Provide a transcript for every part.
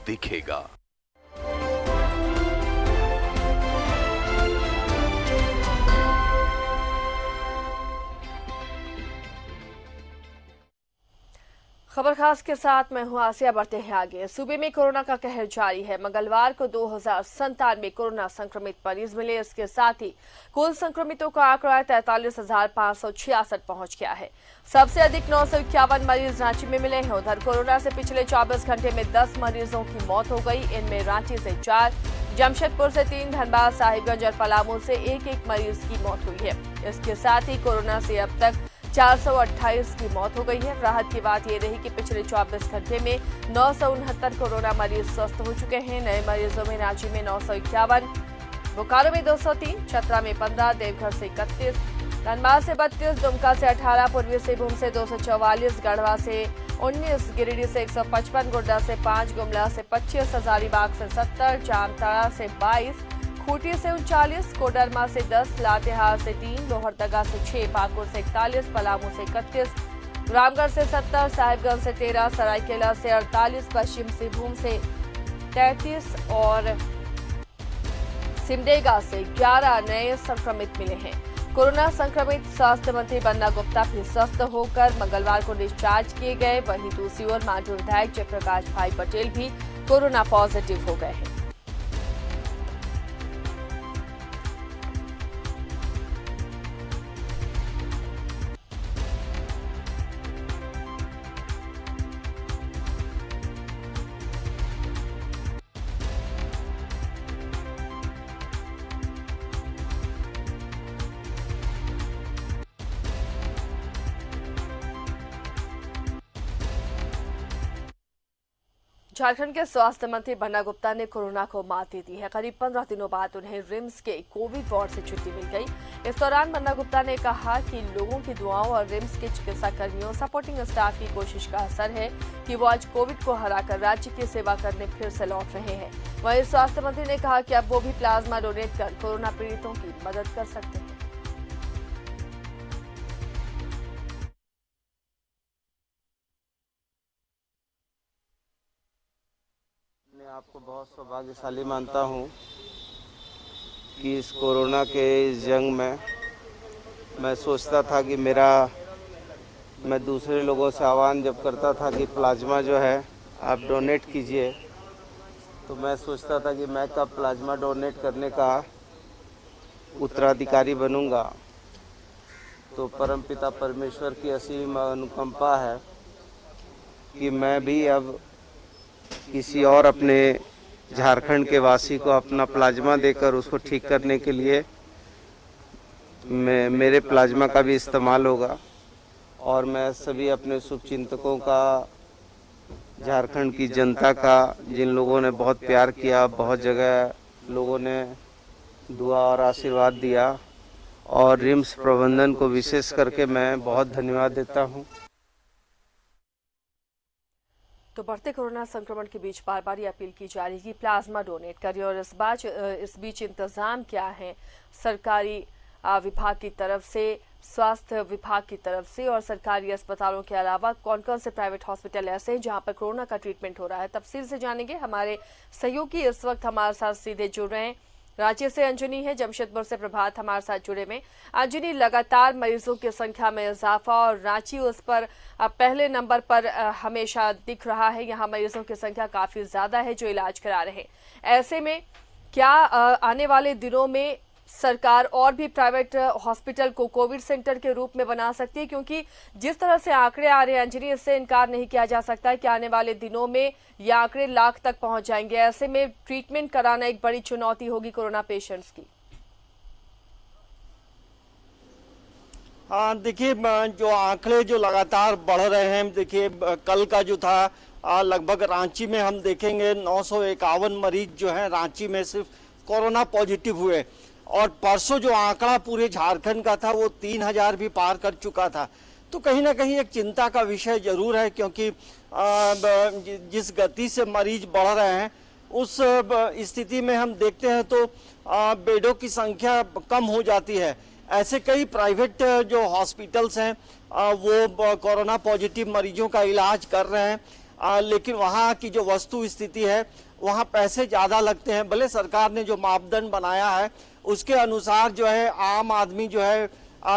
दिखेगा। खबर खास के साथ मैं हूं आसिया। बढ़ते हैं आगे। सूबे में कोरोना का कहर जारी है। मंगलवार को 2097 कोरोना संक्रमित मरीज मिले। इसके साथ ही कुल संक्रमितों का आंकड़ा 43,566 पहुंच गया है। सबसे अधिक 951 मरीज रांची में मिले हैं। उधर कोरोना से पिछले 24 घंटे में 10 मरीजों की मौत हो गई। इनमें रांची से 4, जमशेदपुर से 3, धनबाद, साहिबगंज और पलामू से एक मरीज की मौत हुई है। इसके साथ ही कोरोना से अब तक 428 की मौत हो गई है। राहत की बात यह रही कि पिछले 24 घंटे में 969 कोरोना मरीज स्वस्थ हो चुके हैं। नए मरीजों में रांची में 951, बोकारो में 203, चतरा में 15, देवघर से 31, धनबाद से 32, दुमका से 18, पूर्वी सिंहभूम से 244, गढ़वा से 19, गिरिडीह से 155, गोड्डा से 5, गुमला से 25, हजारीबाग से 70, जामताड़ा से 22, खूंटी से 39, कोडरमा से 10, लातेहार से 3, लोहरदगा से 6, पाकुड़ से 41, पलामू से 31, रामगढ़ से 70, साहिबगंज से 13, सरायकेला से 48, पश्चिम सिंहभूम से 33 और सिमडेगा से 11 नए संक्रमित मिले हैं। कोरोना संक्रमित स्वास्थ्य मंत्री बन्ना गुप्ता भी स्वस्थ होकर मंगलवार को डिस्चार्ज किए गए। वहीं दूसरी ओर मांडू विधायक जयप्रकाश भाई पटेल भी कोरोना पॉजिटिव हो गए हैं। झारखंड के स्वास्थ्य मंत्री बन्ना गुप्ता ने कोरोना को मात दे दी है। करीब 15 दिनों बाद उन्हें रिम्स के कोविड वार्ड से छुट्टी मिल गई। इस दौरान बन्ना गुप्ता ने कहा कि लोगों की दुआओं और रिम्स के चिकित्सा कर्मियों, सपोर्टिंग स्टाफ की कोशिश का असर है कि वो आज कोविड को हराकर राज्य की सेवा करने फिर से लौट रहे हैं। वहीं स्वास्थ्य मंत्री ने कहा कि अब वो भी प्लाज्मा डोनेट कर कोरोना पीड़ितों की मदद कर सकते हैं। मैं आपको बहुत सौभाग्यशाली मानता हूं कि इस कोरोना के इस जंग में मैं सोचता था कि मैं दूसरे लोगों से आह्वान जब करता था कि प्लाज्मा जो है आप डोनेट कीजिए, तो मैं सोचता था कि मैं कब प्लाज्मा डोनेट करने का उत्तराधिकारी बनूंगा। तो परमपिता परमेश्वर की असीम अनुकंपा है कि मैं भी अब किसी और अपने झारखंड के वासी को अपना प्लाज्मा देकर उसको ठीक करने के लिए मेरे प्लाज्मा का भी इस्तेमाल होगा। और मैं सभी अपने शुभचिंतकों का, झारखंड की जनता का, जिन लोगों ने बहुत प्यार किया, बहुत जगह लोगों ने दुआ और आशीर्वाद दिया, और रिम्स प्रबंधन को विशेष करके मैं बहुत धन्यवाद देता हूं। तो बढ़ते कोरोना संक्रमण के बीच बार बार ये अपील की जा रही है कि प्लाज्मा डोनेट करिए। और इस बीच इंतजाम क्या है सरकारी विभाग की तरफ से, स्वास्थ्य विभाग की तरफ से, और सरकारी अस्पतालों के अलावा कौन कौन से प्राइवेट हॉस्पिटल ऐसे हैं जहां पर कोरोना का ट्रीटमेंट हो रहा है, तफसील से जानेंगे। हमारे सहयोगी इस वक्त हमारे साथ सीधे जुड़ रहे हैं। रांची से अंजनी है, जमशेदपुर से प्रभात हमारे साथ जुड़े में। अंजनी, लगातार मरीजों की संख्या में इजाफा और रांची उस पर पहले नंबर पर हमेशा दिख रहा है। यहाँ मरीजों की संख्या काफी ज्यादा है जो इलाज करा रहे हैं। ऐसे में क्या आने वाले दिनों में सरकार और भी प्राइवेट हॉस्पिटल को कोविड सेंटर के रूप में बना सकती है? क्योंकि जिस तरह से आंकड़े आ रहे हैं अंजनी, इससे इनकार नहीं किया जा सकता है कि आने वाले दिनों में ये आंकड़े लाख तक पहुंच जाएंगे। ऐसे में ट्रीटमेंट कराना एक बड़ी चुनौती होगी कोरोना पेशेंट्स की। हाँ, देखिए जो आंकड़े जो लगातार बढ़ रहे हैं, देखिए कल का जो था लगभग रांची में हम देखेंगे 951 मरीज जो है रांची में सिर्फ कोरोना पॉजिटिव हुए, और परसों जो आंकड़ा पूरे झारखंड का था वो 3000 भी पार कर चुका था। तो कहीं ना कहीं एक चिंता का विषय जरूर है, क्योंकि जिस गति से मरीज बढ़ रहे हैं उस स्थिति में हम देखते हैं तो बेडों की संख्या कम हो जाती है। ऐसे कई प्राइवेट जो हॉस्पिटल्स हैं वो कोरोना पॉजिटिव मरीजों का इलाज कर रहे हैं। लेकिन वहाँ की जो वस्तु स्थिति है, वहाँ पैसे ज़्यादा लगते हैं। भले सरकार ने जो मापदंड बनाया है उसके अनुसार जो है आम आदमी जो है,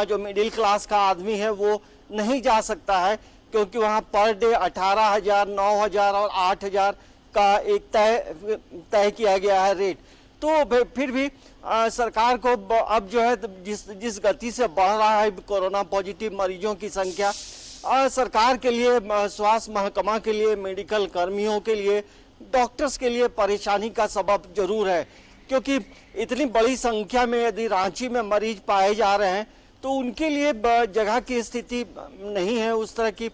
जो मिडिल क्लास का आदमी है वो नहीं जा सकता है, क्योंकि वहाँ पर डे 18,000, 9,000 और 8,000 का एक तय किया गया है रेट। तो फिर भी सरकार को अब जो है जिस गति से बढ़ रहा है कोरोना पॉजिटिव मरीजों की संख्या, सरकार के लिए, स्वास्थ्य महकमा के लिए, मेडिकल कर्मियों के लिए, डॉक्टर्स के लिए परेशानी का सबब जरूर है। क्योंकि इतनी बड़ी संख्या में यदि रांची में मरीज पाए जा रहे हैं तो उनके लिए जगह की स्थिति नहीं है, उस तरह की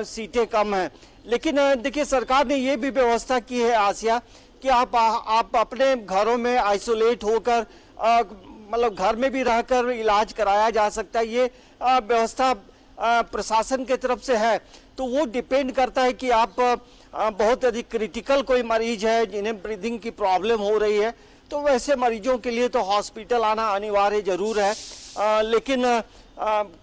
सीटें कम हैं। लेकिन देखिए, सरकार ने ये भी व्यवस्था की है आसिया कि आप अपने घरों में आइसोलेट होकर, मतलब घर में भी रहकर इलाज कराया जा सकता है। ये व्यवस्था प्रशासन की तरफ से है। तो वो डिपेंड करता है कि आप बहुत अधिक क्रिटिकल कोई मरीज है जिन्हें ब्रीदिंग की प्रॉब्लम हो रही है, तो वैसे मरीजों के लिए तो हॉस्पिटल आना अनिवार्य जरूर है। लेकिन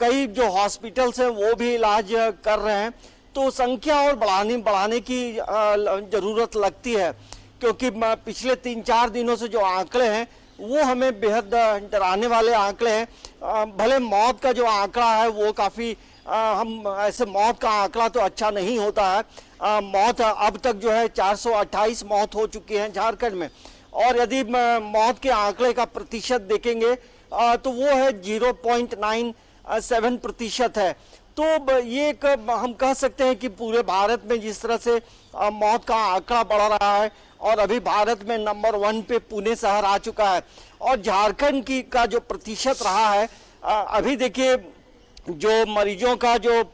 कई जो हॉस्पिटल्स हैं वो भी इलाज कर रहे हैं, तो संख्या और बढ़ाने की ज़रूरत लगती है। क्योंकि पिछले 3-4 दिनों से जो आंकड़े हैं वो हमें बेहद डराने वाले आंकड़े हैं। भले मौत का जो आंकड़ा है वो काफ़ी, हम ऐसे मौत का आंकड़ा तो अच्छा नहीं होता है। मौत अब तक जो है 428 मौत हो चुकी हैं झारखंड में, और यदि मौत के आंकड़े का प्रतिशत देखेंगे तो वो है 0.97% है। तो ये एक हम कह सकते हैं कि पूरे भारत में जिस तरह से मौत का आंकड़ा बढ़ रहा है, और अभी भारत में नंबर 1 पे पुणे शहर आ चुका है, और झारखंड का जो प्रतिशत रहा है, अभी देखिए जो मरीजों का जो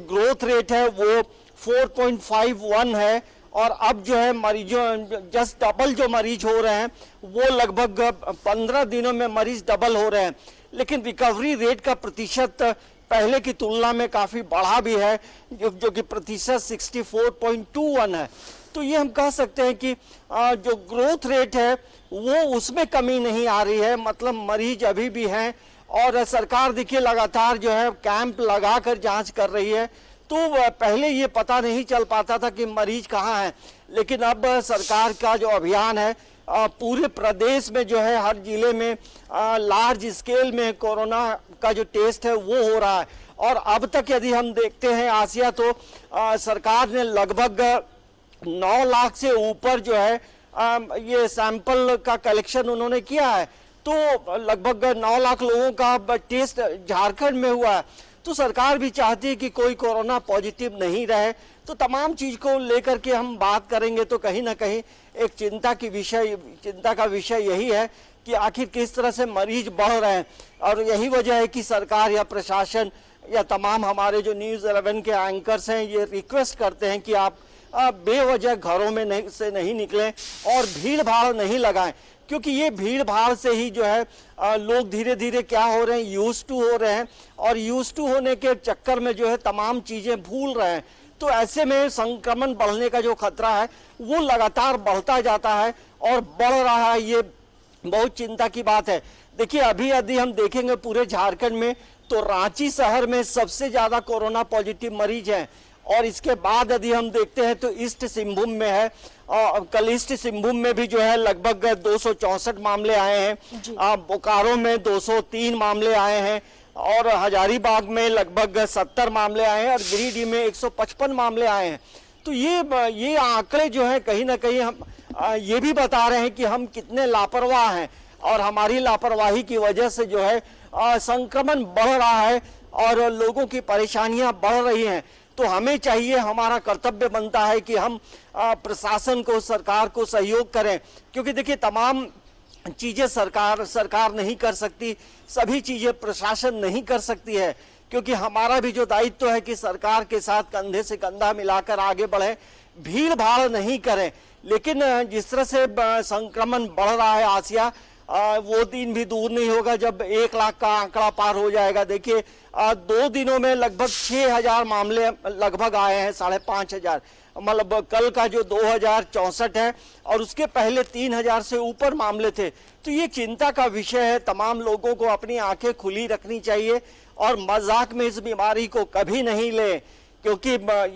ग्रोथ रेट है वो 4.51 है, और अब जो है मरीजों जस्ट डबल जो मरीज हो रहे हैं वो लगभग 15 दिनों में मरीज डबल हो रहे हैं। लेकिन रिकवरी रेट का प्रतिशत पहले की तुलना में काफ़ी बढ़ा भी है, जो कि प्रतिशत 64.21 है। तो ये हम कह सकते हैं कि जो ग्रोथ रेट है वो उसमें कमी नहीं आ रही है, मतलब मरीज अभी भी हैं। और सरकार देखिए लगातार जो है कैंप लगाकर जांच कर रही है। तो पहले ये पता नहीं चल पाता था कि मरीज कहाँ है, लेकिन अब सरकार का जो अभियान है पूरे प्रदेश में जो है हर जिले में लार्ज स्केल में कोरोना का जो टेस्ट है वो हो रहा है। और अब तक यदि हम देखते हैं आसिया, तो सरकार ने लगभग 9 लाख से ऊपर जो है ये सैंपल का कलेक्शन उन्होंने किया है। तो लगभग 9 लाख लोगों का टेस्ट झारखंड में हुआ है। तो सरकार भी चाहती है कि कोई कोरोना पॉजिटिव नहीं रहे। तो तमाम चीज को लेकर के हम बात करेंगे तो कहीं ना कहीं एक चिंता का विषय यही है कि आखिर किस तरह से मरीज बढ़ रहे हैं। और यही वजह है कि सरकार या प्रशासन या तमाम हमारे जो न्यूज़ 11 के एंकर्स हैं ये रिक्वेस्ट करते हैं कि आप बेवजह घरों में नहीं निकलें और भीड़ भाड़ नहीं लगाएं, क्योंकि ये भीड़ भाड़ से ही जो है लोग धीरे धीरे क्या हो रहे हैं, यूज्ड टू हो रहे हैं, और यूज्ड टू होने के चक्कर में जो है तमाम चीजें भूल रहे हैं। तो ऐसे में संक्रमण बढ़ने का जो खतरा है वो लगातार बढ़ता जाता है और बढ़ रहा है। ये बहुत चिंता की बात है। देखिए, अभी यदि हम देखेंगे पूरे झारखंड में तो रांची शहर में सबसे ज्यादा कोरोना पॉजिटिव मरीज हैं, और इसके बाद यदि हम देखते हैं तो ईस्ट सिंहभूम में है। कल ईस्ट सिंहभूम में भी जो है लगभग 264 मामले आए हैं, बोकारो में 203 मामले आए हैं, और हजारीबाग में लगभग 70 मामले आए हैं, और गिरिडीह में 155 मामले आए हैं। तो ये आंकड़े जो है कहीं ना कहीं हम ये भी बता रहे हैं कि हम कितने लापरवाह हैं, और हमारी लापरवाही की वजह से जो है संक्रमण बढ़ रहा है और लोगों की परेशानियां बढ़ रही हैं। तो हमें चाहिए, हमारा कर्तव्य बनता है कि हम प्रशासन को, सरकार को सहयोग करें, क्योंकि देखिए तमाम चीजें सरकार नहीं कर सकती, सभी चीजें प्रशासन नहीं कर सकती है, क्योंकि हमारा भी जो दायित्व है कि सरकार के साथ कंधे से कंधा मिलाकर आगे बढ़े, भीड़ भाड़ नहीं करें। लेकिन जिस तरह से संक्रमण बढ़ रहा है आसिया, वो दिन भी दूर नहीं होगा जब 1 लाख का आंकड़ा पार हो जाएगा। देखिए 2 दिनों में लगभग 6,000 मामले लगभग आए हैं, 5,500, मतलब कल का जो 2,064 है, और उसके पहले 3,000 से ऊपर मामले थे। तो ये चिंता का विषय है। तमाम लोगों को अपनी आंखें खुली रखनी चाहिए और मजाक में इस बीमारी को कभी नहीं ले, क्योंकि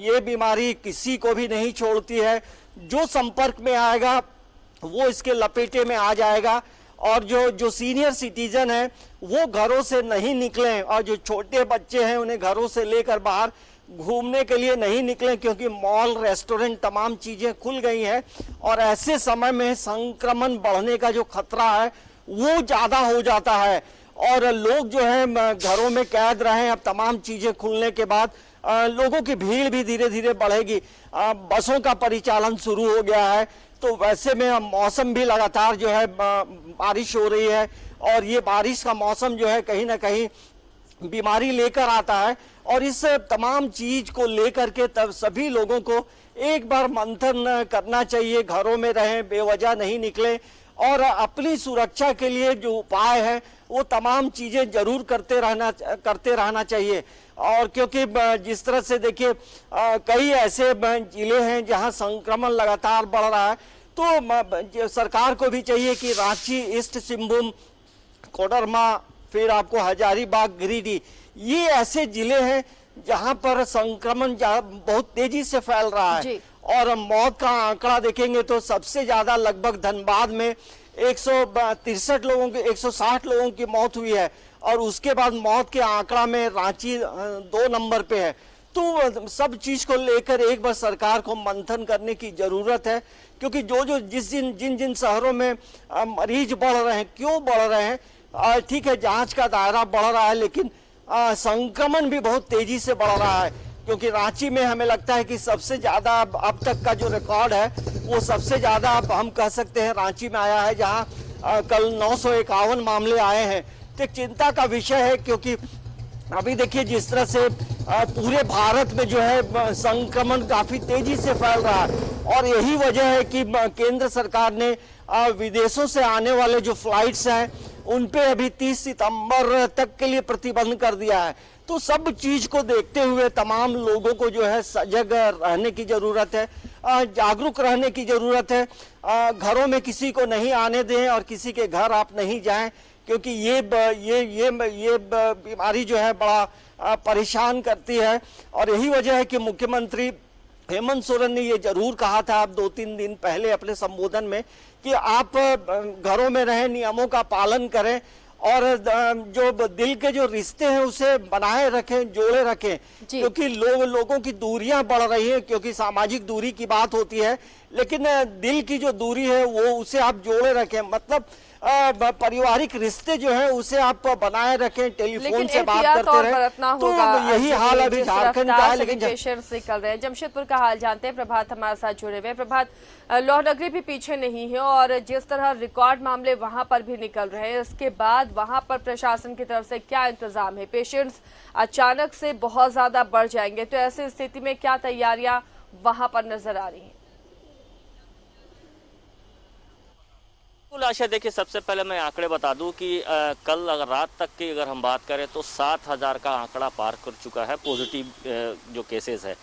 ये बीमारी किसी को भी नहीं छोड़ती है। जो संपर्क में आएगा वो इसके लपेटे में आ जाएगा। और जो सीनियर सिटीजन है वो घरों से नहीं निकलें, और जो छोटे बच्चे हैं उन्हें घरों से लेकर बाहर घूमने के लिए नहीं निकलें, क्योंकि मॉल, रेस्टोरेंट, तमाम चीजें खुल गई हैं। और ऐसे समय में संक्रमण बढ़ने का जो खतरा है वो ज्यादा हो जाता है, और लोग जो है घरों में कैद रहे। अब तमाम चीजें खुलने के बाद लोगों की भीड़ भी धीरे धीरे बढ़ेगी। बसों का परिचालन शुरू हो गया है, तो वैसे में मौसम भी लगातार जो है बारिश हो रही है, और ये बारिश का मौसम जो है कहीं ना कहीं बीमारी लेकर आता है। और इस तमाम चीज को लेकर के तब सभी लोगों को एक बार मंथन करना चाहिए। घरों में रहें, बेवजह नहीं निकलें, और अपनी सुरक्षा के लिए जो उपाय है वो तमाम चीजें जरूर करते रहना चाहिए। और क्योंकि जिस तरह से देखिए कई ऐसे जिले हैं जहां संक्रमण लगातार बढ़ रहा है, तो सरकार को भी चाहिए कि रांची, ईस्ट सिंहभूम, कोडरमा, फिर आपको हजारीबाग, गिरिडीह, ये ऐसे जिले हैं जहां पर संक्रमण बहुत तेजी से फैल रहा है। और मौत का आंकड़ा देखेंगे तो सबसे ज्यादा लगभग धनबाद में 163 लोगों की, 160 लोगों की मौत हुई है, और उसके बाद मौत के आंकड़ा में रांची 2 नंबर पे है। तो सब चीज को लेकर एक बार सरकार को मंथन करने की जरूरत है, क्योंकि जिन जिन शहरों में मरीज बढ़ रहे हैं, क्यों बढ़ रहे हैं, ठीक है जांच का दायरा बढ़ रहा है, लेकिन संक्रमण भी बहुत तेजी से बढ़ रहा है। क्योंकि रांची में हमें लगता है कि सबसे ज्यादा अब तक का जो रिकॉर्ड है वो सबसे ज्यादा हम कह सकते हैं रांची में आया है, जहां कल 951 मामले आए हैं। तो एक चिंता का विषय है, क्योंकि अभी देखिए जिस तरह से पूरे भारत में जो है संक्रमण काफी तेजी से फैल रहा है, और यही वजह है कि केंद्र सरकार ने विदेशों से आने वाले जो फ्लाइट्स हैं उन पे अभी 30 सितंबर तक के लिए प्रतिबंध कर दिया है। तो सब चीज को देखते हुए तमाम लोगों को जो है सजग रहने की जरूरत है, जागरूक रहने की जरूरत है। घरों में किसी को नहीं आने दें, और किसी के घर आप नहीं जाएं, क्योंकि ये बीमारी जो है बड़ा परेशान करती है। और यही वजह है कि मुख्यमंत्री हेमंत सोरेन ने ये जरूर कहा था अब 2-3 दिन पहले अपने संबोधन में कि आप घरों में रहें, नियमों का पालन करें, और जो दिल के जो रिश्ते हैं उसे बनाए रखें, जोड़े रखें, क्योंकि लोगों की दूरियां बढ़ रही हैं। क्योंकि सामाजिक दूरी की बात होती है, लेकिन दिल की जो दूरी है वो उसे आप जोड़े रखें, मतलब पारिवारिक रिश्ते जो है उसे आप बनाए रखें, टेलीफोन से बात करते रहें। तो यही हाल अभी झारखंड का है। लेकिन पेशेंट्स निकल रहे हैं। जमशेदपुर का हाल जानते हैं, प्रभात हमारे साथ जुड़े हुए। प्रभात, लोहरदगा भी पीछे नहीं है, और जिस तरह रिकॉर्ड मामले वहां पर भी निकल रहे हैं, इसके बाद वहां पर प्रशासन की तरफ से क्या इंतजाम है? पेशेंट्स अचानक से बहुत ज्यादा बढ़ जाएंगे, तो ऐसी स्थिति में क्या तैयारियां वहां पर नजर आ रही हैं? आशा, देखिए सबसे पहले मैं आंकड़े बता दूं कि कल अगर रात तक की अगर हम बात करें तो 7000 का आंकड़ा पार कर चुका है पॉजिटिव जो केसेस है।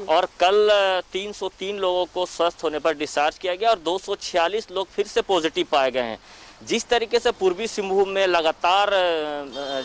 और कल 303 लोगों को स्वस्थ होने पर डिस्चार्ज किया गया, और 246 लोग फिर से पॉजिटिव पाए गए हैं। जिस तरीके से पूर्वी सिंहभूम में लगातार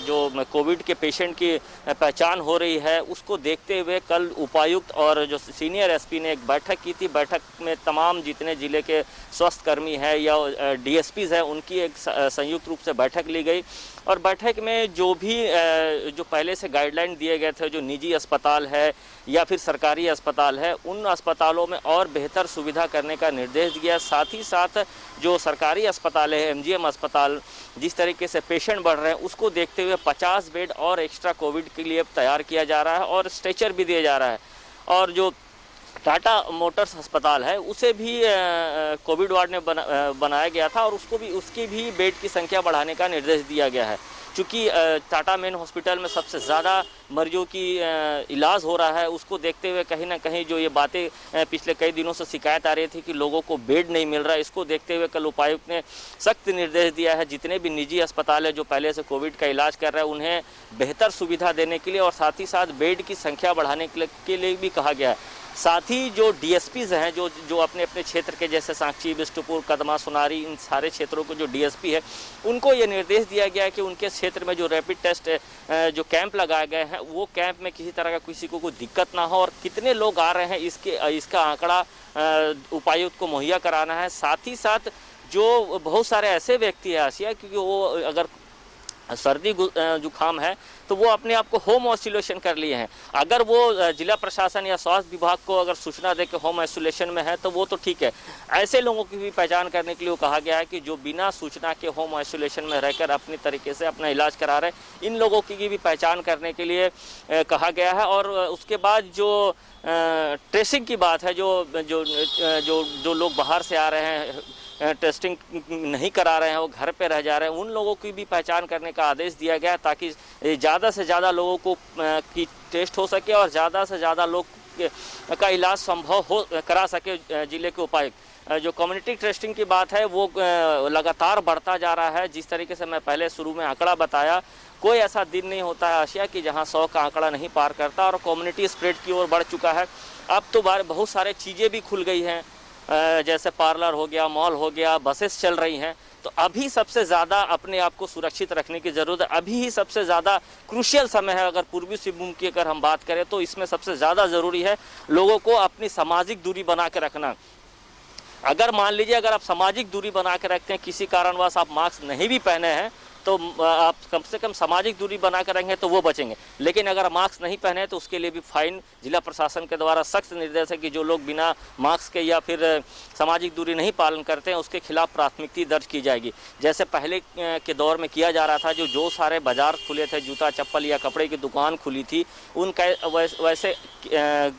जो कोविड के पेशेंट की पहचान हो रही है, उसको देखते हुए कल उपायुक्त और जो सीनियर एसपी ने एक बैठक की थी। बैठक में तमाम जितने जिले के स्वास्थ्यकर्मी हैं या डीएसपीज हैं, उनकी एक संयुक्त रूप से बैठक ली गई। और बैठक में जो पहले से गाइडलाइन दिए गए थे, जो निजी अस्पताल है या फिर सरकारी अस्पताल है, उन अस्पतालों में और बेहतर सुविधा करने का निर्देश दिया। साथ ही साथ जो सरकारी अस्पताल है, एमजीएम अस्पताल, जिस तरीके से पेशेंट बढ़ रहे हैं, उसको देखते हुए 50 बेड और एक्स्ट्रा कोविड के लिए तैयार किया जा रहा है, और स्ट्रेचर भी दिया जा रहा है। और जो टाटा मोटर्स अस्पताल है उसे भी कोविड वार्ड में बनाया गया था, और उसकी भी बेड की संख्या बढ़ाने का निर्देश दिया गया है। चूँकि टाटा मेन हॉस्पिटल में सबसे ज़्यादा मरीजों की इलाज हो रहा है, उसको देखते हुए कहीं ना कहीं जो ये बातें पिछले कई दिनों से शिकायत आ रही थी कि लोगों को बेड नहीं मिल रहा है, इसको देखते हुए कल उपायुक्त ने सख्त निर्देश दिया है जितने भी निजी अस्पताल है जो पहले से कोविड का इलाज कर रहे हैं, उन्हें बेहतर सुविधा देने के लिए और साथ ही साथ बेड की संख्या बढ़ाने के लिए भी कहा गया है। साथ ही जो डीएसपीज हैं जो अपने अपने क्षेत्र के, जैसे सांची, बिष्टुपुर, कदमा, सोनारी, इन सारे क्षेत्रों को जो डीएसपी है उनको ये निर्देश दिया गया है कि उनके क्षेत्र में जो रैपिड टेस्ट जो कैंप लगाए गए हैं वो कैंप में किसी तरह का किसी को कोई दिक्कत ना हो, और कितने लोग आ रहे हैं इसका आंकड़ा उपायुक्त को मुहैया कराना है। साथ ही साथ जो बहुत सारे ऐसे व्यक्ति हैं आसिया, क्योंकि वो अगर सर्दी जुकाम है तो वो अपने आप को होम आइसोलेशन कर लिए हैं। अगर वो जिला प्रशासन या स्वास्थ्य विभाग को अगर सूचना दे कि होम आइसोलेशन में है तो वो तो ठीक है। ऐसे लोगों की भी पहचान करने के लिए कहा गया है कि जो बिना सूचना के होम आइसोलेशन में रहकर अपनी तरीके से अपना इलाज करा रहे हैं, इन लोगों की भी पहचान करने के लिए कहा गया है। और उसके बाद जो ट्रेसिंग की बात है, जो लोग बाहर से आ रहे हैं, टेस्टिंग नहीं करा रहे हैं, वो घर पे रह जा रहे हैं, उन लोगों की भी पहचान करने का आदेश दिया गया है ताकि ज़्यादा से ज़्यादा लोगों को की टेस्ट हो सके और ज़्यादा से ज़्यादा लोग का इलाज संभव हो करा सके जिले के उपायुक्त। जो कम्युनिटी टेस्टिंग की बात है वो लगातार बढ़ता जा रहा है। जिस तरीके से मैं पहले शुरू में आंकड़ा बताया, कोई ऐसा दिन नहीं होता है आशिया कि जहां 100 का आंकड़ा नहीं पार करता, और कम्युनिटी स्प्रेड की ओर बढ़ चुका है। अब तो बहुत सारे चीज़ें भी खुल गई हैं, जैसे पार्लर हो गया, मॉल हो गया, बसेस चल रही हैं। तो अभी सबसे ज़्यादा अपने आप को सुरक्षित रखने की ज़रूरत है। अभी ही सबसे ज़्यादा क्रूशियल समय है। अगर पूर्वी सिंहभूम की अगर हम बात करें तो इसमें सबसे ज़्यादा ज़रूरी है लोगों को अपनी सामाजिक दूरी बना के रखना। अगर मान लीजिए अगर आप सामाजिक दूरी बना के रखते हैं, किसी कारणवश आप मास्क नहीं भी पहने हैं, तो आप कम से कम सामाजिक दूरी बना कर रहेंगे तो वो बचेंगे। लेकिन अगर मास्क नहीं पहने तो उसके लिए भी फाइन जिला प्रशासन के द्वारा सख्त निर्देश है कि जो लोग बिना मास्क के या फिर सामाजिक दूरी नहीं पालन करते हैं उसके खिलाफ प्राथमिकी दर्ज की जाएगी। जैसे पहले के दौर में किया जा रहा था, जो सारे बाजार खुले थे, जूता चप्पल या कपड़े की दुकान खुली थी, वैसे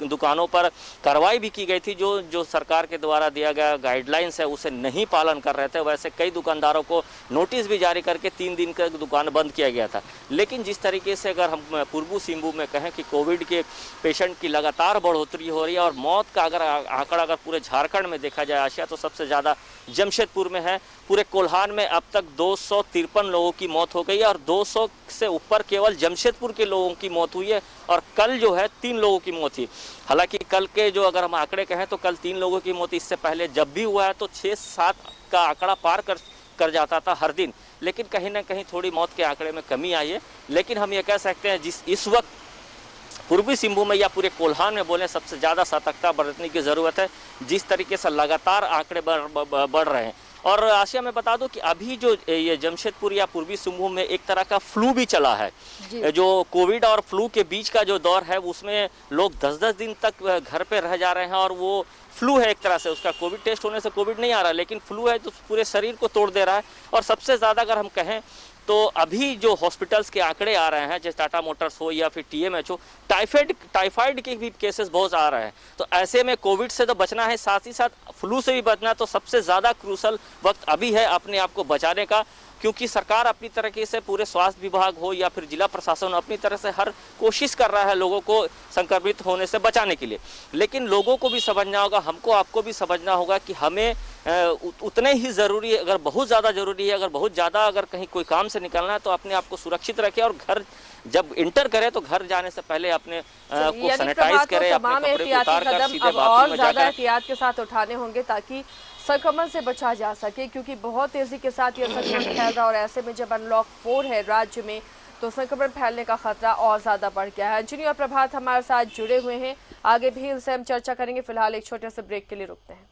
दुकानों पर कार्रवाई भी की गई थी। जो सरकार के द्वारा दिया गया गाइडलाइंस है उसे नहीं पालन कर रहे थे, वैसे कई दुकानदारों को नोटिस भी जारी करके 3 दिन का दुकान बंद किया गया था। लेकिन जिस तरीके से अगर हम पूर्वी सिंहभूम में कहें कि कोविड के पेशेंट की लगातार बढ़ोतरी हो रही है, और मौत का अगर आंकड़ा अगर पूरे झारखंड में देखा जाए आशिया, तो सबसे ज़्यादा जमशेदपुर में है। पूरे कोल्हान में अब तक 253 लोगों की मौत हो गई है, और 200 से ऊपर केवल जमशेदपुर के लोगों की मौत हुई है। और कल जो है 3 लोगों की मौत हुई। हालांकि कल के जो अगर हम आंकड़े कहें तो कल 3 लोगों की मौत, इससे पहले जब भी हुआ है तो 6-7 का आंकड़ा पार कर जाता था हर दिन। लेकिन कहीं ना कहीं थोड़ी मौत के आंकड़े में कमी आई है। लेकिन हम ये कह सकते हैं इस वक्त पूर्वी सिंहभूम में या पूरे कोल्हान में बोले सबसे ज़्यादा सतर्कता बरतने की ज़रूरत है, जिस तरीके से लगातार आंकड़े बढ़ रहे हैं। और आशिया में बता दूं कि अभी जो ये जमशेदपुर या पूर्वी सिंहभूम में एक तरह का फ्लू भी चला है। जो कोविड और फ्लू के बीच का जो दौर है उसमें लोग 10-10 दिन तक घर पे रह जा रहे हैं, और वो फ्लू है एक तरह से। उसका कोविड टेस्ट होने से कोविड नहीं आ रहा, लेकिन फ्लू है तो पूरे शरीर को तोड़ दे रहा है। और सबसे ज़्यादा अगर हम कहें तो अभी जो हॉस्पिटल्स के आंकड़े आ रहे हैं, जैसे टाटा मोटर्स हो या फिर TMH हो, टाइफाइड के भी केसेस बहुत आ रहे हैं। तो ऐसे में कोविड से तो बचना है, साथ ही साथ फ्लू से भी बचना। तो सबसे ज़्यादा क्रूशल वक्त अभी है अपने आप को बचाने का, क्योंकि सरकार अपनी तरीके से, पूरे स्वास्थ्य विभाग हो या फिर जिला प्रशासन अपनी तरह से हर कोशिश कर रहा है लोगों को संक्रमित होने से बचाने के लिए। लेकिन लोगों को भी समझना होगा, हमको आपको भी समझना होगा कि हमें उतने ही ज़रूरी है, अगर बहुत ज़्यादा ज़रूरी है, अगर बहुत ज़्यादा अगर कहीं कोई काम से निकलना है तो अपने आप को सुरक्षित रखें, और घर जब इंटर करें तो घर जाने से पहले अपने को सैनिटाइज करें, अपने कपड़े को उतार कर सीधे बाथरूम में जाकर एहतियात के साथ उठाने होंगे ताकि संक्रमण से बचा जा सके, क्योंकि बहुत तेजी के साथ यह संक्रमण फैल रहा है। और ऐसे में जब अनलॉक 4 है राज्य में तो संक्रमण फैलने का खतरा और ज्यादा बढ़ गया है। अंजनी और प्रभात हमारे साथ जुड़े हुए हैं, आगे भी इनसे हम चर्चा करेंगे। फिलहाल एक छोटे से ब्रेक के लिए रुकते हैं।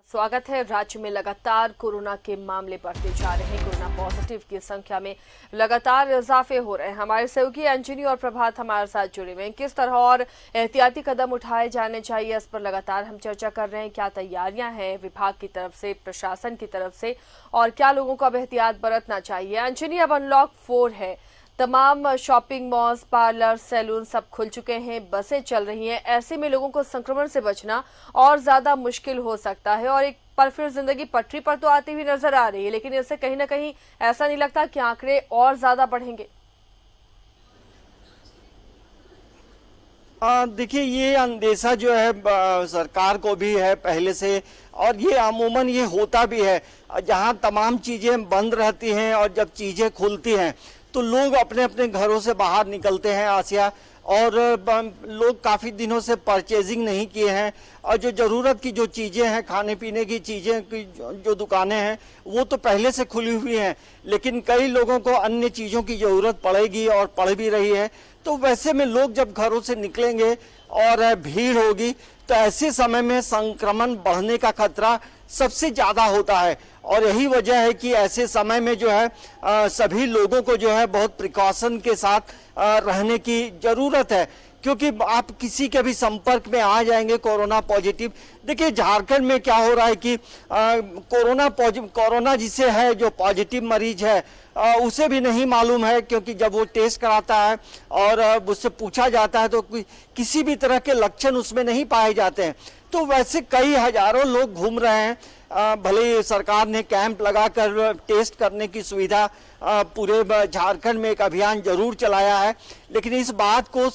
स्वागत है। राज्य में लगातार कोरोना के मामले बढ़ते जा रहे हैं। कोरोना पॉजिटिव की संख्या में लगातार इजाफे हो रहे हैं। हमारे सहयोगी अंजनी और प्रभात हमारे साथ जुड़े हुए हैं। किस तरह और एहतियाती कदम उठाए जाने चाहिए, इस पर लगातार हम चर्चा कर रहे हैं। क्या तैयारियां हैं विभाग की तरफ से, प्रशासन की तरफ से, और क्या लोगों को अब एहतियात बरतना चाहिए। अंजनी, अब अनलॉक 4 है, तमाम शॉपिंग मॉल्स, पार्लर, सैलून सब खुल चुके हैं, बसें चल रही हैं। ऐसे में लोगों को संक्रमण से बचना और ज्यादा मुश्किल हो सकता है, और एक पर फिर जिंदगी पटरी पर तो आती हुई नजर आ रही है। लेकिन इससे कहीं ना कहीं ऐसा नहीं लगता कि आंकड़े और ज्यादा बढ़ेंगे? देखिए, ये अंदेशा जो है सरकार को भी है पहले से, और ये अमूमन ये होता भी है। जहां तमाम चीजें बंद रहती हैं और जब चीजें खुलती हैं तो लोग अपने अपने घरों से बाहर निकलते हैं आसिया, और लोग काफ़ी दिनों से परचेजिंग नहीं किए हैं, और जो ज़रूरत की जो चीज़ें हैं, खाने पीने की चीज़ें की जो दुकानें हैं वो तो पहले से खुली हुई हैं, लेकिन कई लोगों को अन्य चीज़ों की ज़रूरत पड़ेगी और पड़ भी रही है। तो वैसे में लोग जब घरों से निकलेंगे और भीड़ होगी तो ऐसे समय में संक्रमण बढ़ने का खतरा सबसे ज़्यादा होता है, और यही वजह है कि ऐसे समय में जो है सभी लोगों को जो है बहुत प्रिकॉशन के साथ रहने की ज़रूरत है, क्योंकि आप किसी के भी संपर्क में आ जाएंगे कोरोना पॉजिटिव। देखिए, झारखंड में क्या हो रहा है कि कोरोना जिसे है, जो पॉजिटिव मरीज है उसे भी नहीं मालूम है, क्योंकि जब वो टेस्ट कराता है और उससे पूछा जाता है तो किसी भी तरह के लक्षण उसमें नहीं पाए जाते हैं। तो वैसे कई हजारों लोग घूम रहे हैं। भले ही सरकार ने कैंप लगाकर टेस्ट करने की सुविधा पूरे झारखंड में एक अभियान जरूर चलाया है, लेकिन इस बात को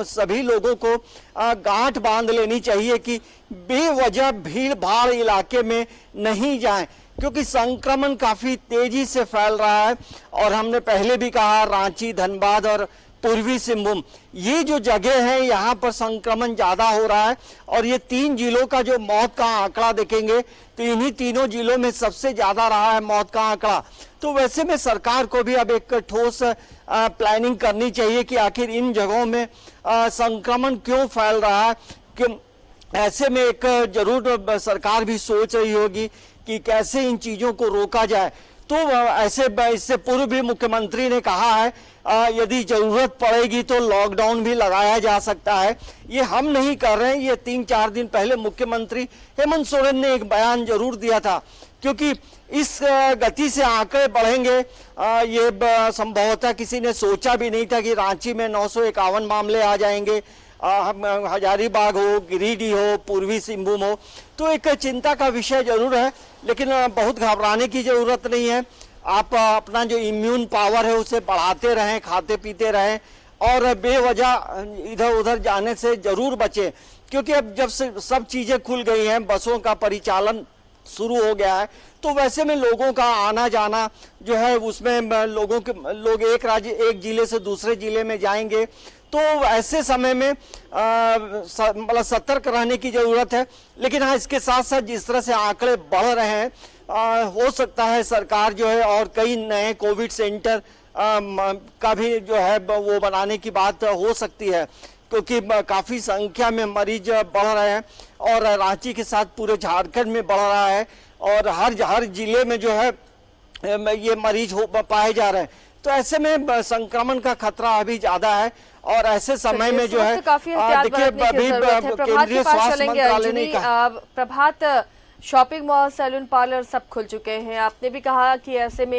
सभी लोगों को गांठ बांध लेनी चाहिए कि बेवजह भीड़ भाड़ इलाके में नहीं जाएं, क्योंकि संक्रमण काफी तेजी से फैल रहा है। और हमने पहले भी कहा, रांची, धनबाद और पूर्वी सिंहभूम, ये जो जगह है यहाँ पर संक्रमण ज्यादा हो रहा है, और ये 3 जिलों का जो मौत का आंकड़ा देखेंगे तो इन्हीं तीनों जिलों में सबसे ज्यादा रहा है मौत का आंकड़ा। तो वैसे में सरकार को भी अब एक ठोस प्लानिंग करनी चाहिए कि आखिर इन जगहों में संक्रमण क्यों फैल रहा है। कि ऐसे में एक जरूर सरकार भी सोच रही होगी कि कैसे इन चीजों को रोका जाए। तो ऐसे इससे पूर्व भी मुख्यमंत्री ने कहा है यदि जरूरत पड़ेगी तो लॉकडाउन भी लगाया जा सकता है। ये हम नहीं कर रहे हैं, ये 3-4 दिन पहले मुख्यमंत्री हेमंत सोरेन ने एक बयान जरूर दिया था, क्योंकि इस गति से आंकड़े बढ़ेंगे ये संभवतः किसी ने सोचा भी नहीं था कि रांची में 951 मामले आ जाएंगे। हजारीबाग हो, गिरिडीह हो, पूर्वी सिंहभूम हो, तो एक चिंता का विषय जरूर है, लेकिन बहुत घबराने की जरूरत नहीं है। आप अपना जो इम्यून पावर है उसे बढ़ाते रहें, खाते पीते रहें, और बेवजह इधर उधर जाने से जरूर बचें, क्योंकि अब जब से सब चीजें खुल गई हैं, बसों का परिचालन शुरू हो गया है, तो वैसे में लोगों का आना जाना जो है उसमें लोग एक जिले से दूसरे जिले में जाएंगे। तो ऐसे समय में मतलब सतर्क रहने की जरूरत है। लेकिन हाँ, इसके साथ साथ जिस तरह से आंकड़े बढ़ रहे हैं, हो सकता है सरकार जो है और कई नए कोविड सेंटर का भी जो है वो बनाने की बात हो सकती है, क्योंकि काफी संख्या में मरीज बढ़ रहे हैं और रांची के साथ पूरे झारखंड में बढ़ रहा है, और हर जिले में जो है ये मरीज पाए जा रहे हैं। तो ऐसे में संक्रमण का खतरा अभी ज्यादा है, और ऐसे समय में जो है देखिए अभी केंद्रीय स्वास्थ्य मंत्रालय ने कहा, प्रभात, शॉपिंग मॉल, सैलून पार्लर सब खुल चुके हैं। आपने भी कहा कि ऐसे में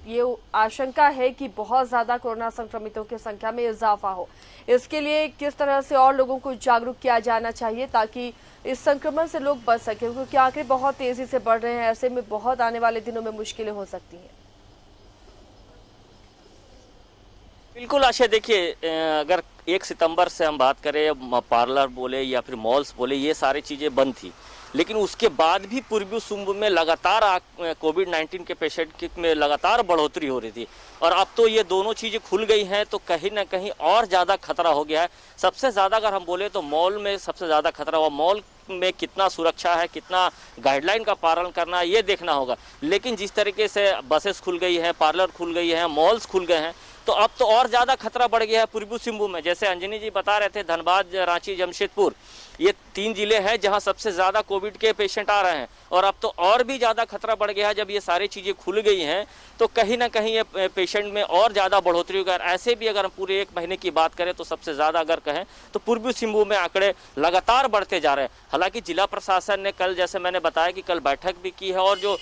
ये आशंका है कि बहुत ज्यादा कोरोना संक्रमितों की संख्या में इजाफा हो। इसके लिए किस तरह से और लोगों को जागरूक किया जाना चाहिए ताकि इस संक्रमण से लोग बच सके, क्योंकि आंकड़े बहुत तेजी से बढ़ रहे हैं। ऐसे में बहुत आने वाले दिनों में मुश्किलें हो सकती हैं। बिल्कुल आशा, देखिए अगर 1 सितंबर से हम बात करें, पार्लर बोले या फिर मॉल्स बोले, ये सारी चीज़ें बंद थी, लेकिन उसके बाद भी पूर्वी सिंहभूम में लगातार कोविड-19 के पेशेंट में लगातार बढ़ोतरी हो रही थी, और अब तो ये दोनों चीज़ें खुल गई हैं तो कहीं ना कहीं और ज़्यादा खतरा हो गया है। सबसे ज़्यादा अगर हम बोले तो मॉल में सबसे ज़्यादा खतरा हुआ। मॉल में कितना सुरक्षा है, कितना गाइडलाइन का पालन करना है, ये देखना होगा। लेकिन जिस तरीके से बसेस खुल गई हैं, पार्लर खुल गई हैं, मॉल्स खुल गए हैं, तो अब तो और ज़्यादा खतरा बढ़ गया है पूर्वी सिंहभूम में। जैसे अंजनी जी बता रहे थे, धनबाद, रांची, जमशेदपुर, ये 3 जिले हैं जहां सबसे ज़्यादा कोविड के पेशेंट आ रहे हैं, और अब तो और भी ज़्यादा खतरा बढ़ गया है। जब ये सारी चीज़ें खुल गई हैं तो कहीं ना कहीं ये पेशेंट में और ज़्यादा बढ़ोतरी होगी। ऐसे भी अगर हम पूरे 1 महीने की बात करें तो सबसे ज़्यादा अगर कहें तो पूर्वी सिंहभूम में आंकड़े लगातार बढ़ते जा रहे हैं। हालांकि जिला प्रशासन ने कल, जैसे मैंने बताया कि कल बैठक भी की है, और जो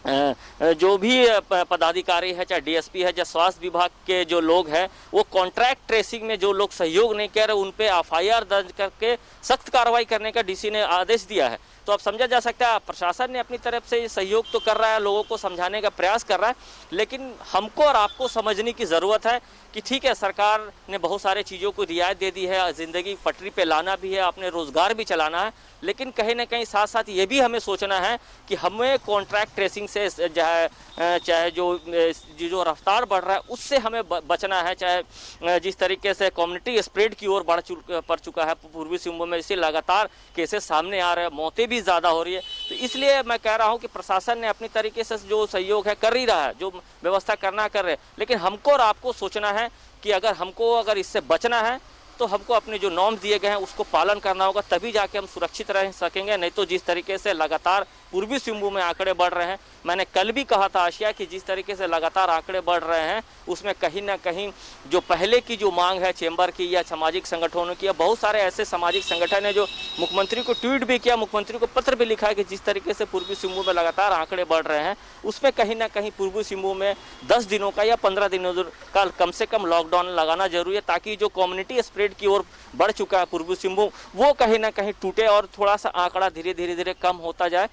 जो भी पदाधिकारी है, चाहे डीएसपी है, चाहे स्वास्थ्य विभाग के जो लोग हैं, वो कॉन्ट्रैक्ट ट्रेसिंग में जो लोग सहयोग नहीं कर रहे, उन पे एफआईआर दर्ज करके सख्त कार्रवाई करने का डीसी ने आदेश दिया है। तो अब समझा जा सकता है प्रशासन ने अपनी तरफ से सहयोग तो कर रहा है, लोगों को समझाने का प्रयास कर रहा है, लेकिन हमको और आपको समझने की ज़रूरत है कि ठीक है, सरकार ने बहुत सारे चीज़ों को रियायत दे दी है, ज़िंदगी पटरी पे लाना भी है, अपने रोज़गार भी चलाना है, लेकिन कहीं ना कहीं साथ साथ ये भी हमें सोचना है कि हमें कॉन्ट्रैक्ट ट्रेसिंग से चाहे जो रफ्तार बढ़ रहा है उससे हमें बचना है, चाहे जिस तरीके से कम्युनिटी स्प्रेड की ओर बढ़ चुका है पूर्वी सिंहभूम में, इससे लगातार केसेस सामने आ रहे हैं, मौतें भी ज़्यादा हो रही है। तो इसलिए मैं कह रहा हूँ कि प्रशासन ने अपनी तरीके से जो सहयोग है कर ही रहा है, जो व्यवस्था करना कर रहे, लेकिन हमको और आपको सोचना है कि अगर इससे बचना है तो हमको अपने जो नॉर्म्स दिए गए हैं उसको पालन करना होगा, तभी जाके हम सुरक्षित रह सकेंगे। नहीं तो जिस तरीके से लगातार पूर्वी सिंहभूम में आंकड़े बढ़ रहे हैं, मैंने कल भी कहा था आशिया कि जिस तरीके से लगातार आंकड़े बढ़ रहे हैं उसमें कहीं ना कहीं जो पहले की जो मांग है चेंबर की या सामाजिक संगठनों की, या बहुत सारे ऐसे सामाजिक संगठन है जो मुख्यमंत्री को ट्वीट भी किया, मुख्यमंत्री को पत्र भी लिखा है कि जिस तरीके से पूर्वी सिंहभूम में लगातार आंकड़े बढ़ रहे हैं उसमें कहीं ना कहीं पूर्वी सिंहभूम में 10 दिनों का या 15 दिनों का कम से कम लॉकडाउन लगाना जरूरी है, ताकि जो कम्युनिटी स्प्रेड की ओर बढ़ चुका है पूर्वी सिंहभूम वो कहीं ना कहीं टूटे और थोड़ा सा आंकड़ा धीरे धीरे कम होता जाए।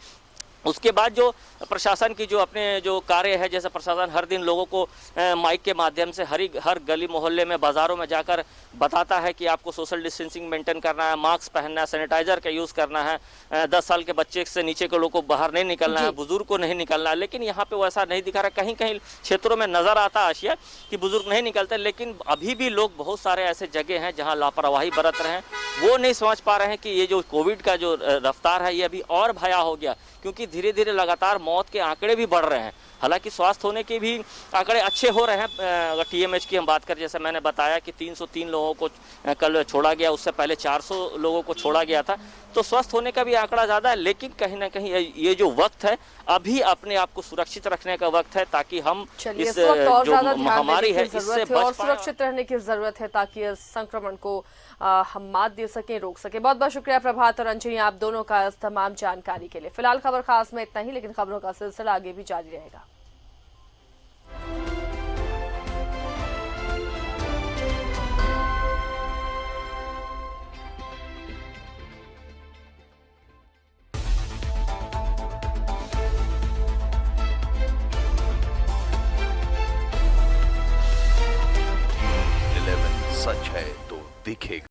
उसके बाद जो प्रशासन की जो अपने जो कार्य है, जैसे प्रशासन हर दिन लोगों को माइक के माध्यम से हर गली मोहल्ले में, बाज़ारों में जाकर बताता है कि आपको सोशल डिस्टेंसिंग मेंटेन करना है, मास्क पहनना है, सैनिटाइजर का यूज़ करना है, 10 साल के बच्चे से नीचे के लोग को बाहर नहीं निकलना है, बुजुर्ग को नहीं निकलना है, लेकिन यहाँ पे वैसा नहीं दिखा रहा। कहीं कहीं क्षेत्रों में नज़र आता आशिया कि बुजुर्ग नहीं निकलते, लेकिन अभी भी लोग बहुत सारे ऐसे जगह हैं जहाँ लापरवाही बरत रहे हैं, वो नहीं समझ पा रहे हैं कि ये जो कोविड का जो रफ्तार है ये अभी और भया हो गया, क्योंकि धीरे धीरे लगातार मौत के आंकड़े भी बढ़ रहे हैं। हालांकि स्वास्थ्य होने के भी आंकड़े अच्छे हो रहे हैं। अगर टीएमएच की हम बात करें, जैसे मैंने बताया कि 303 लोगों को कल छोड़ा गया, उससे पहले 400 लोगों को छोड़ा गया था, तो स्वस्थ होने का भी आंकड़ा ज़्यादा है। लेकिन कहीं ना कहीं ये जो वक्त है अभी अपने आप को सुरक्षित रखने का वक्त है, ताकि हम इस जो महामारी है इससे बच और सुरक्षित रहने की जरूरत है, ताकि इस संक्रमण को हम मात दे सके, रोक सके। बहुत बहुत शुक्रिया प्रभात और अंजनी, आप दोनों का इस तमाम जानकारी के लिए। फिलहाल खबर खास में इतना ही, लेकिन खबरों का सिलसिला आगे भी जारी रहेगा। सच है तो दिखेगा।